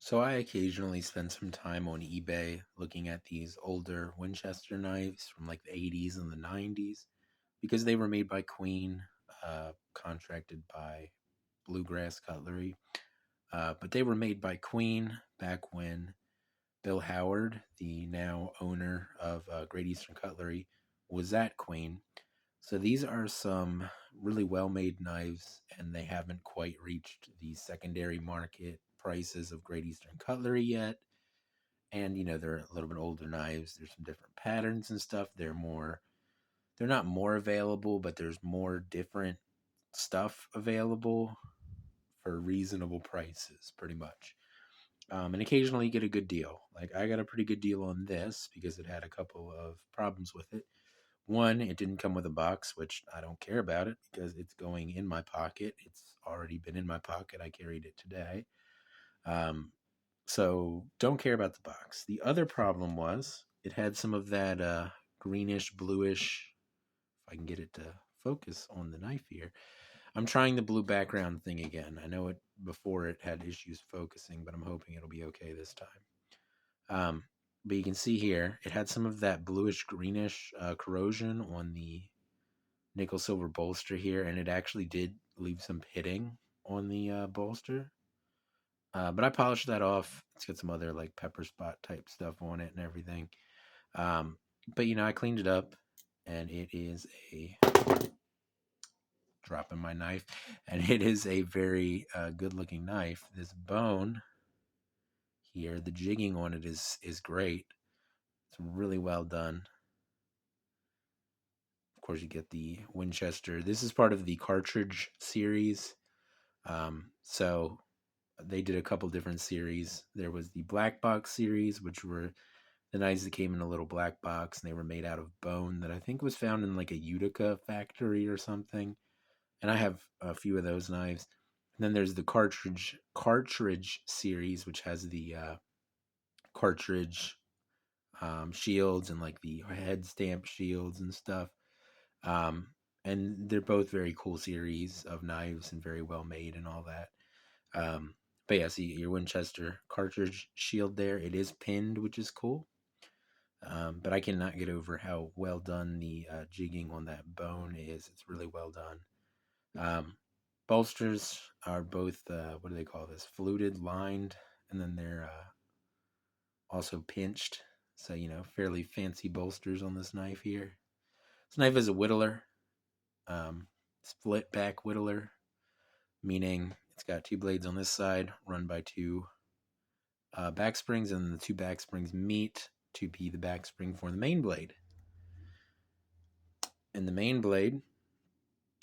So I occasionally spend some time on eBay looking at these older Winchester knives from like the 80s and the 90s because they were made by Queen, contracted by Bluegrass Cutlery. But they were made by Queen back when Bill Howard, the now owner of Great Eastern Cutlery, was at Queen. So these are some really well made knives, and they haven't quite reached the secondary market prices of Great Eastern Cutlery yet. And they're a little bit older knives. There's some different patterns and stuff. They're not more available, but there's more different stuff available for reasonable prices, pretty much. And occasionally you get a good deal. Like I got a pretty good deal on this because it had a couple of problems with it. One, it didn't come with a box, which I don't care about it because it's going in my pocket. It's already been in my pocket. I carried it today. Um, so don't care about the box. The other problem was it had some of that greenish, bluish, if I can get it to focus on the knife here. I'm trying the blue background thing again. I know it before it had issues focusing, but I'm hoping it'll be okay this time. Um, but you can see here, it had some of that bluish greenish corrosion on the nickel silver bolster here, and it actually did leave some pitting on the bolster. But I polished that off. It's got some other like pepper spot type stuff on it and everything. Um, but I cleaned it up, and it is a drop in my knife, and it is a very good looking knife. This bone here, the jigging on it is great. It's really well done. Of course, you get the Winchester. This is part of the Cartridge series. So they did a couple different series. There was the black box series, which were the knives that came in a little black box, and they were made out of bone that I think was found in like a Utica factory or something. And I have a few of those knives. And then there's the cartridge series, which has the cartridge shields and like the head stamp shields and stuff. Um, and they're both very cool series of knives and very well made and all that. But yeah, see your Winchester cartridge shield there. It is pinned, which is cool. But I cannot get over how well done the jigging on that bone is. It's really well done. Bolsters are both, what do they call this? Fluted, lined, and then they're also pinched. So, fairly fancy bolsters on this knife here. This knife is a Whittler, split back Whittler, meaning it's got two blades on this side run by two back springs, and the two back springs meet to be the back spring for the main blade. And the main blade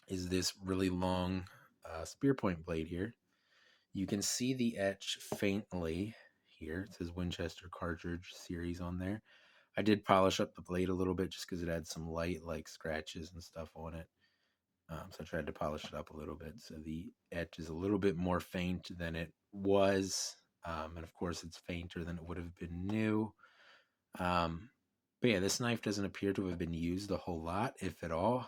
is this really long spear point blade here. You can see the etch faintly here. It says Winchester Cartridge series on there. I did polish up the blade a little bit just because it had some light like scratches and stuff on it. So I tried to polish it up a little bit. So the etch is a little bit more faint than it was. And of course, it's fainter than it would have been new. But yeah, this knife doesn't appear to have been used a whole lot, if at all.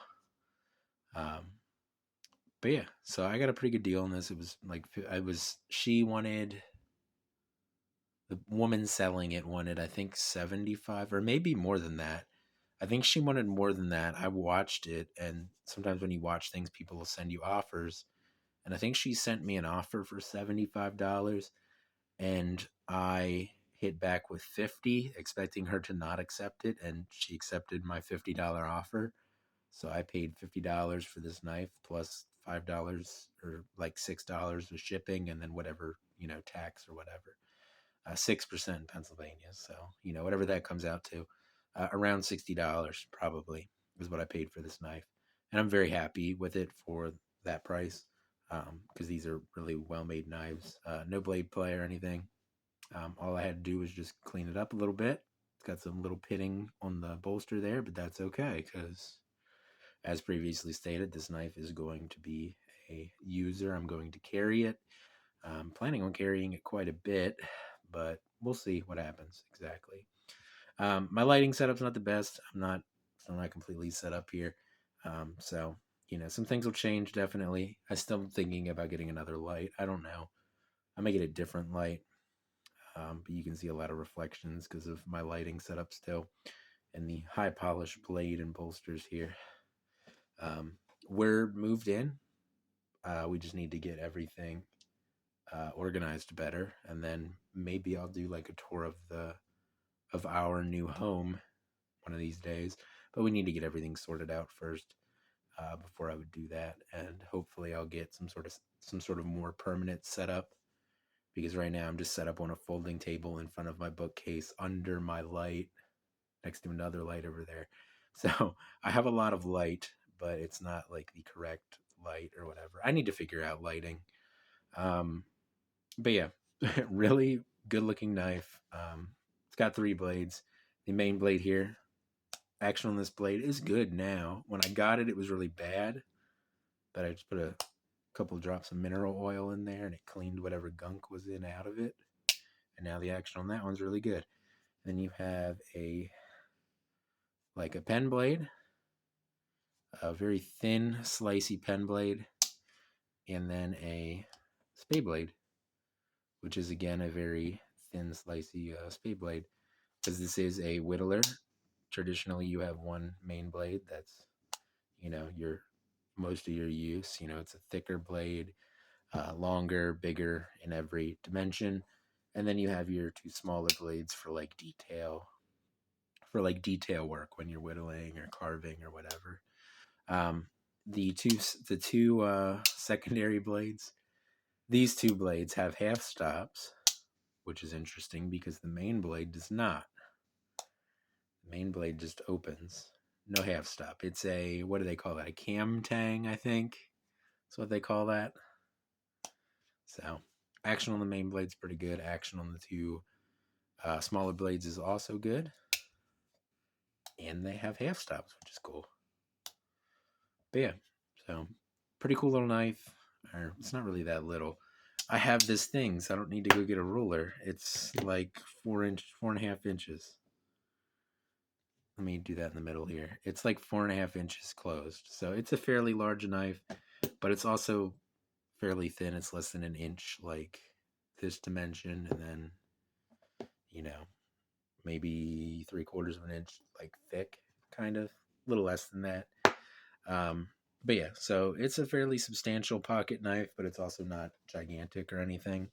But yeah, so I got a pretty good deal on this. It was like, she wanted, the woman selling it wanted, I think, 75 or maybe more than that. I think she wanted more than that. I watched it, and sometimes when you watch things, people will send you offers. And I think she sent me an offer for $75, and I hit back with 50, expecting her to not accept it, and she accepted my $50 offer. So I paid $50 for this knife plus $5 or like $6 with shipping, and then whatever, tax or whatever. 6% in Pennsylvania. So, whatever that comes out to, around $60 probably is what I paid for this knife. And I'm very happy with it for that price because these are really well made knives. No blade play or anything. All I had to do was just clean it up a little bit. It's got some little pitting on the bolster there, but that's okay because, as previously stated, this knife is going to be a user. I'm going to carry it. I'm planning on carrying it quite a bit, but we'll see what happens exactly. My lighting setup's not the best. I'm not completely set up here. So some things will change definitely. I still am thinking about getting another light. I don't know. I may get a different light. but you can see a lot of reflections because of my lighting setup still, and the high polished blade and bolsters here. Um, we're moved in. We just need to get everything organized better, and then maybe I'll do like a tour of our new home one of these days. But we need to get everything sorted out first before I would do that, and hopefully I'll get some sort of more permanent setup, because right now I'm just set up on a folding table in front of my bookcase under my light next to another light over there. So I have a lot of light, but it's not like the correct light or whatever. I need to figure out lighting. Um, but yeah, really good looking knife. It's got 3 blades. The main blade here, action on this blade is good now. When I got it, it was really bad, but I just put a couple of drops of mineral oil in there and it cleaned whatever gunk was in out of it. And now the action on that one's really good. Then you have a pen blade, a very thin, slicey pen blade, and then a spade blade, which is again a very thin, slicey spade blade. Because this is a Whittler. Traditionally, you have one main blade that's, your most of your use. It's a thicker blade, longer, bigger in every dimension, and then you have your 2 smaller blades for detail work when you're whittling or carving or whatever. Um, the two secondary blades. These 2 blades have half stops, which is interesting because the main blade does not. The main blade just opens, no half stop. It's what do they call that? A cam tang, I think. That's what they call that. So, action on the main blade's pretty good. Action on the 2 smaller blades is also good, and they have half stops, which is cool. But yeah, so pretty cool little knife. Or it's not really that little. I have this thing, so I don't need to go get a ruler. It's like 4.5 inches. Let me do that in the middle here. It's like 4.5 inches closed. So it's a fairly large knife, but it's also fairly thin. It's less than an inch, like this dimension, and then, you know, maybe 3/4 of an inch, like thick, kind of. A little less than that. Um, but yeah, so it's a fairly substantial pocket knife, but it's also not gigantic or anything.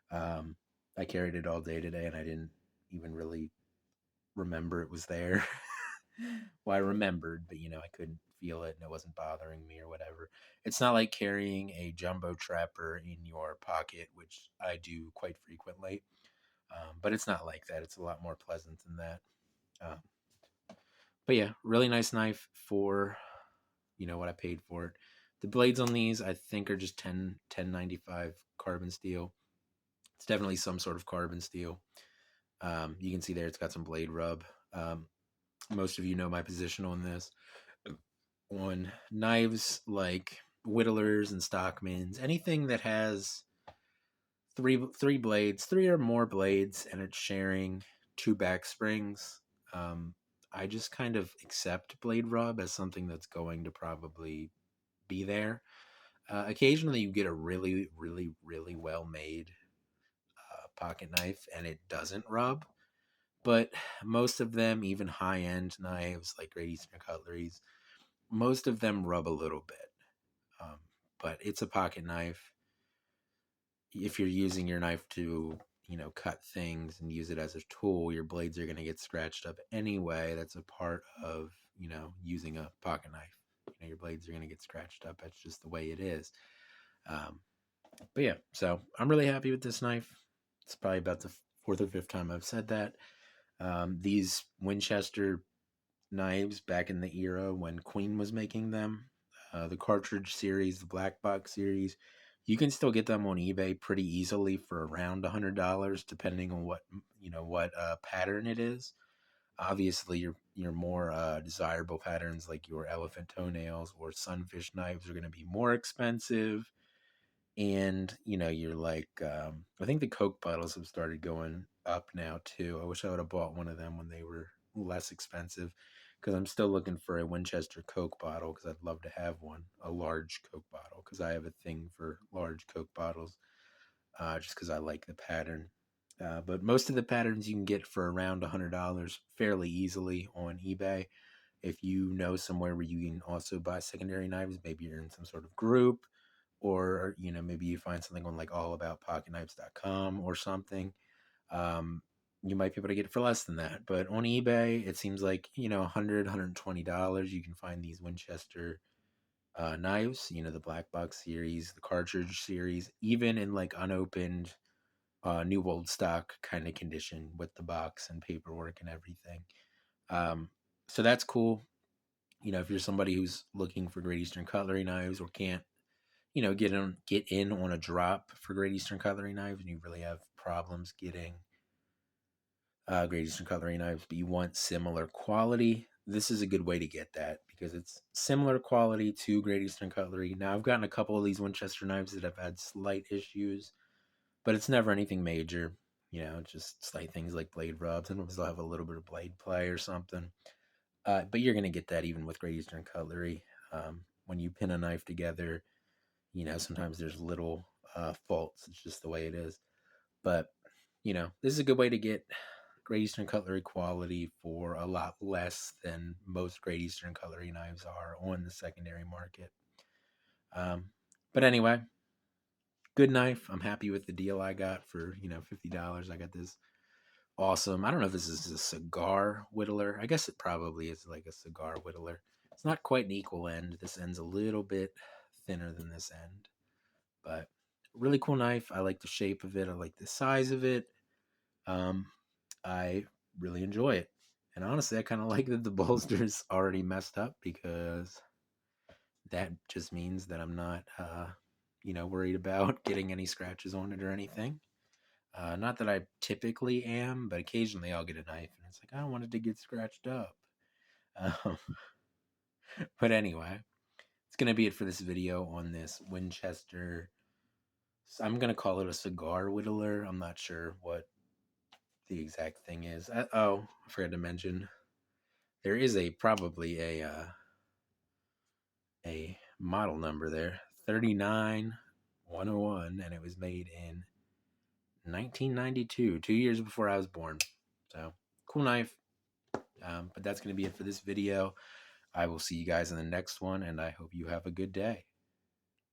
Um, I carried it all day today, and I didn't even really remember it was there. Well, I remembered, but I couldn't feel it, and it wasn't bothering me or whatever. It's not like carrying a jumbo trapper in your pocket, which I do quite frequently. But it's not like that. It's a lot more pleasant than that. Um, but yeah, really nice knife for what I paid for it. The blades on these I think are just 1095 carbon steel. It's definitely some sort of carbon steel. You can see there it's got some blade rub. Most of you know my position on this. On knives like Whittlers and Stockmans, anything that has three blades, 3 or more blades, and it's sharing 2 back springs. I just kind of accept blade rub as something that's going to probably be there. Occasionally, you get a really, really, really well made pocket knife and it doesn't rub. But most of them, even high end knives like Great Eastern Cutleries, most of them rub a little bit. Um, but it's a pocket knife. If you're using your knife to, cut things and use it as a tool, your blades are going to get scratched up anyway. That's a part of, using a pocket knife. Your blades are going to get scratched up. That's just the way it is. But yeah, so I'm really happy with this knife. It's probably about the 4th or 5th time I've said that. These Winchester knives back in the era when Queen was making them, the Cartridge series, the Black Box series, you can still get them on eBay pretty easily for around $100, depending on what pattern it is. Obviously, your more desirable patterns like your elephant toenails or sunfish knives are going to be more expensive. And you're like, I think the Coke bottles have started going up now too. I wish I would have bought one of them when they were less expensive, because I'm still looking for a Winchester Coke bottle, because I'd love to have one, a large Coke bottle, because I have a thing for large Coke bottles, just because I like the pattern. But most of the patterns you can get for around $100 fairly easily on eBay. If you know somewhere where you can also buy secondary knives, maybe you're in some sort of group, or maybe you find something on like allaboutpocketknives.com or something. um, you might be able to get it for less than that. But on eBay, it seems like $120 you can find these Winchester knives, the black box series, the Cartridge series, even in like unopened new old stock kind of condition with the box and paperwork and everything. So that's cool. If you're somebody who's looking for Great Eastern cutlery knives or can't, get in on a drop for Great Eastern cutlery knives, and you really have problems getting Great Eastern cutlery knives, but you want similar quality, this is a good way to get that because it's similar quality to Great Eastern cutlery. Now, I've gotten a couple of these Winchester knives that have had slight issues, but it's never anything major. Just slight things like blade rubs. Sometimes they'll have a little bit of blade play or something. But you're going to get that even with Great Eastern cutlery. When you pin a knife together, sometimes there's little faults. It's just the way it is. But, this is a good way to get Great Eastern cutlery quality for a lot less than most Great Eastern cutlery knives are on the secondary market. But anyway, good knife. I'm happy with the deal I got for, $50. I got this awesome. I don't know if this is a cigar whittler. I guess it probably is like a cigar whittler. It's not quite an equal end. This end's a little bit thinner than this end, but really cool knife. I like the shape of it. I like the size of it. I really enjoy it. And honestly, I kind of like that the bolster's already messed up because that just means that I'm not, worried about getting any scratches on it or anything. Not that I typically am, but occasionally I'll get a knife and it's like, I don't want it to get scratched up. Um, but anyway, it's going to be it for this video on this Winchester. I'm going to call it a cigar whittler. I'm not sure what the exact thing is. I forgot to mention there is probably a model number there, 39101, and it was made in 1992, 2 years before I was born. So cool knife. But that's going to be it for this video. I will see you guys in the next one, and I hope you have a good day.